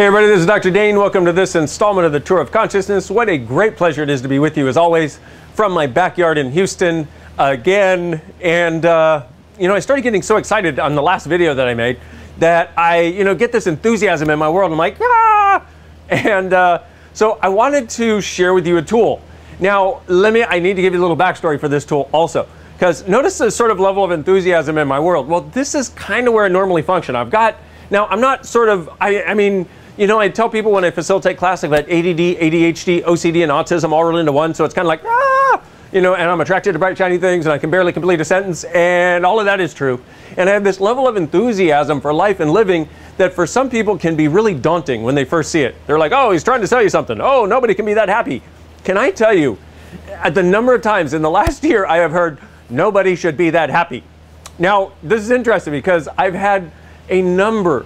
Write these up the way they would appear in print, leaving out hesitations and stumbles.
Hey everybody, this is Dr. Dain. Welcome to this installment of the Tour of Consciousness. What a great pleasure it is to be with you as always from my backyard in Houston again. And I started getting so excited on the last video that I made that I get this enthusiasm in my world. I'm like, ah! And so I wanted to share with you a tool. Now, I need to give you a little backstory for this tool also, because notice the sort of level of enthusiasm in my world. Well, this is kind of where I normally function. Now I'm not sort of, I tell people when I facilitate class, I've got ADD, ADHD, OCD, and autism all rolled into one. So it's kind of like, and I'm attracted to bright, shiny things, and I can barely complete a sentence, and all of that is true. And I have this level of enthusiasm for life and living that for some people can be really daunting when they first see it. They're like, oh, he's trying to sell you something. Oh, nobody can be that happy. Can I tell you, at the number of times in the last year I have heard, nobody should be that happy. Now, this is interesting because I've had a number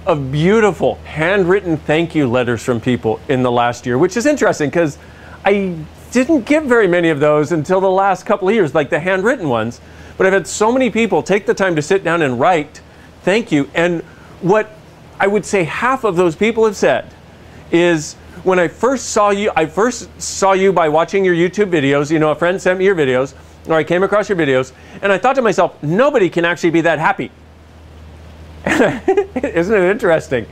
of beautiful handwritten thank you letters from people in the last year, which is interesting because I didn't get very many of those until the last couple of years, like the handwritten ones. But I've had so many people take the time to sit down and write thank you. And what I would say half of those people have said is, when I first saw you by watching your YouTube videos. A friend sent me your videos, or I came across your videos, and I thought to myself, nobody can actually be that happy. Isn't it interesting?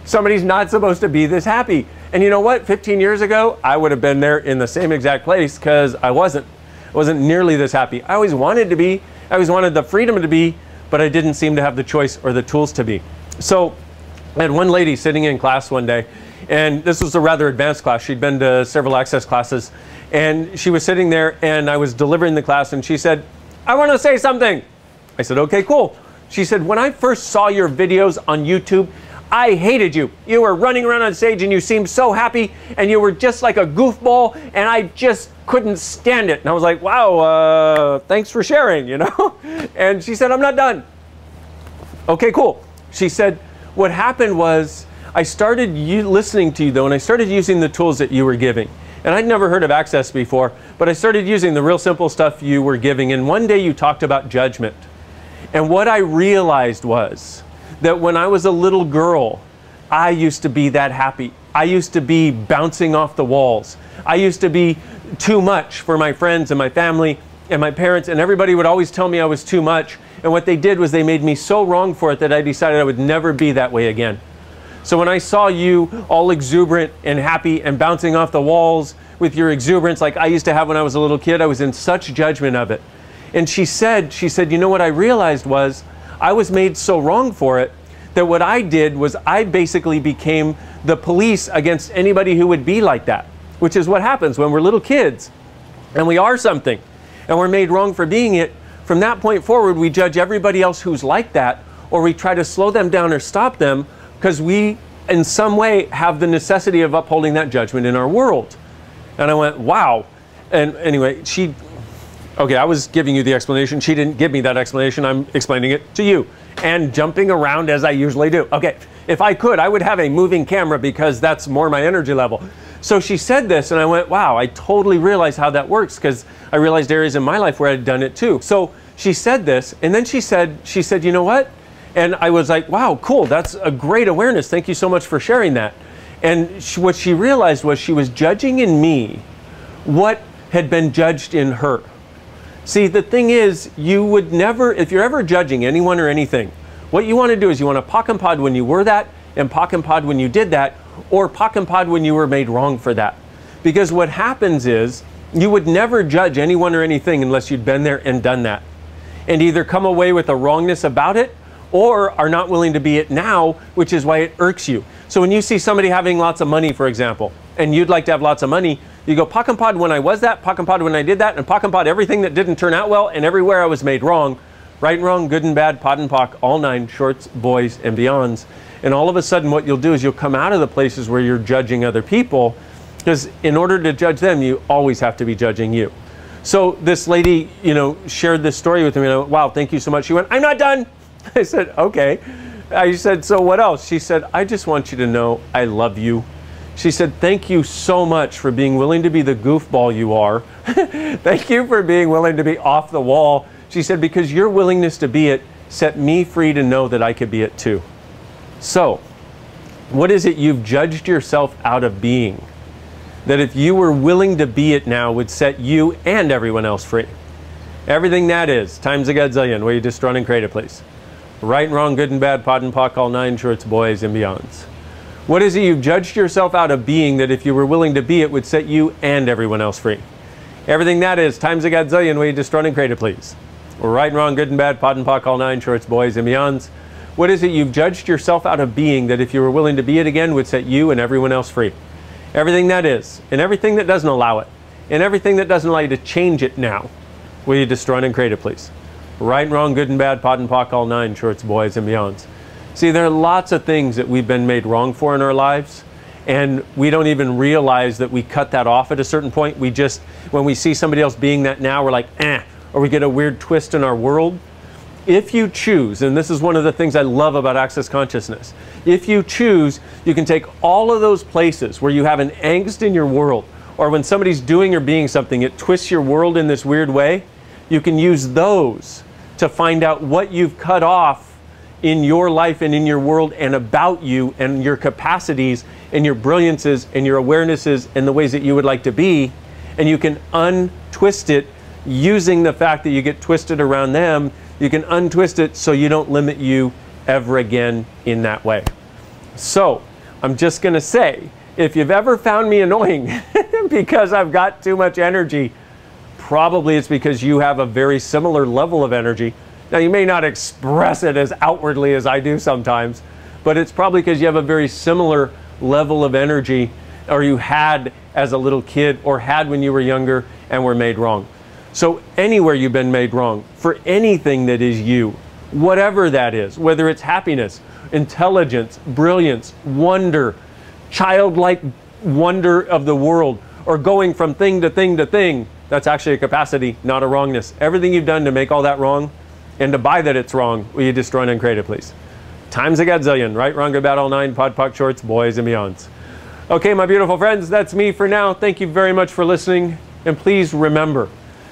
Somebody's not supposed to be this happy. And you know what? 15 years ago, I would have been there in the same exact place because I wasn't nearly this happy. I always wanted to be. I always wanted the freedom to be, but I didn't seem to have the choice or the tools to be. So I had one lady sitting in class one day, and this was a rather advanced class. She'd been to several access classes, and she was sitting there, and I was delivering the class, and she said, I want to say something. I said, okay, cool. She said, when I first saw your videos on YouTube, I hated you. You were running around on stage and you seemed so happy and you were just like a goofball and I just couldn't stand it. And I was like, wow, thanks for sharing, And she said, I'm not done. Okay, cool. She said, what happened was I started listening to you though, and I started using the tools that you were giving. And I'd never heard of Access before, but I started using the real simple stuff you were giving. And one day you talked about judgment. And what I realized was that when I was a little girl, I used to be that happy. I used to be bouncing off the walls. I used to be too much for my friends and my family and my parents, and everybody would always tell me I was too much. And what they did was they made me so wrong for it that I decided I would never be that way again. So when I saw you all exuberant and happy and bouncing off the walls with your exuberance like I used to have when I was a little kid, I was in such judgment of it. And she said, you know what I realized was I was made so wrong for it that what I did was I basically became the police against anybody who would be like that, which is what happens when we're little kids and we are something and we're made wrong for being it. From that point forward, we judge everybody else who's like that, or we try to slow them down or stop them because we in some way have the necessity of upholding that judgment in our world. And I went, wow. And anyway, okay, I was giving you the explanation. She didn't give me that explanation. I'm explaining it to you and jumping around as I usually do. Okay, if I could, I would have a moving camera because that's more my energy level. So she said this and I went, wow, I totally realized how that works because I realized areas in my life where I'd done it too. So she said this and then she said, you know what? And I was like, wow, cool. That's a great awareness. Thank you so much for sharing that. And what she realized was she was judging in me what had been judged in her. See, the thing is, you would never, if you're ever judging anyone or anything, what you want to do is you want to pock and pod when you were that, and pock and pod when you did that, or pock and pod when you were made wrong for that. Because what happens is, you would never judge anyone or anything unless you'd been there and done that. And either come away with a wrongness about it, or are not willing to be it now, which is why it irks you. So when you see somebody having lots of money, for example, and you'd like to have lots of money, you go pock and pod when I was that, pock and pod when I did that, and pock and pod everything that didn't turn out well and everywhere I was made wrong. Right and wrong, good and bad, pod and pock, all nine, shorts, boys, and beyonds. And all of a sudden what you'll do is you'll come out of the places where you're judging other people, because in order to judge them, you always have to be judging you. So this lady, shared this story with me, and I went, wow, thank you so much. She went, I'm not done. I said, okay. I said, so what else? She said, I just want you to know I love you. She said, thank you so much for being willing to be the goofball you are. Thank you for being willing to be off the wall. She said, because your willingness to be it set me free to know that I could be it too. So What is it you've judged yourself out of being that if you were willing to be it now would set you and everyone else free? Everything that is, times a godzillion. Will you just run and create it, please? Right and wrong, good and bad, pod and pock, all nine shorts, boys and beyonds. What is it you've judged yourself out of being that if you were willing to be it would set you and everyone else free? Everything that is, times a godzillion. Will you just run and create it, please? Right and wrong, good and bad, pod and pock, all nine shorts, boys and beyonds. What is it you've judged yourself out of being that if you were willing to be it again would set you and everyone else free? Everything that is, and everything that doesn't allow it, and everything that doesn't allow you to change it now. Will you just run and create it, please? Right and wrong, good and bad, pod and pock, all nine shorts, boys and beyonds. See, there are lots of things that we've been made wrong for in our lives, and we don't even realize that we cut that off at a certain point. We just, when we see somebody else being that now, we're like, or we get a weird twist in our world. If you choose, and this is one of the things I love about Access Consciousness, if you choose, you can take all of those places where you have an angst in your world, or when somebody's doing or being something, it twists your world in this weird way, you can use those to find out what you've cut off in your life and in your world and about you and your capacities and your brilliances and your awarenesses and the ways that you would like to be, and you can untwist it using the fact that you get twisted around them. You can untwist it so you don't limit you ever again in that way. So I'm just going to say, if you've ever found me annoying because I've got too much energy, probably it's because you have a very similar level of energy. Now, you may not express it as outwardly as I do sometimes, but it's probably because you have a very similar level of energy, or you had as a little kid, or had when you were younger and were made wrong. So anywhere you've been made wrong, for anything that is you, whatever that is, whether it's happiness, intelligence, brilliance, wonder, childlike wonder of the world, or going from thing to thing to thing, that's actually a capacity, not a wrongness. Everything you've done to make all that wrong, and to buy that it's wrong, will you just run and create it, please? Times a godzillion, right, wrong, good, bad, all nine, pod, pock, shorts, boys and beyonds. Okay, my beautiful friends, that's me for now. Thank you very much for listening, and please remember,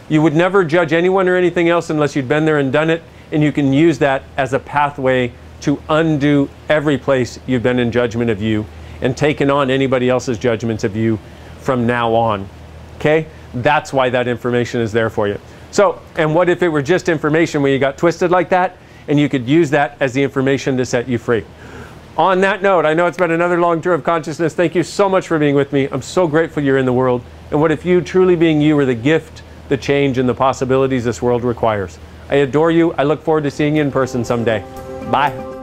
you would never judge anyone or anything else unless you'd been there and done it, and you can use that as a pathway to undo every place you've been in judgment of you and taken on anybody else's judgments of you from now on. Okay? That's why that information is there for you. So, and what if it were just information when you got twisted like that, and you could use that as the information to set you free? On that note, I know it's been another long tour of consciousness. Thank you so much for being with me. I'm so grateful you're in the world. And what if you, truly being you, are the gift, the change, and the possibilities this world requires? I adore you. I look forward to seeing you in person someday. Bye.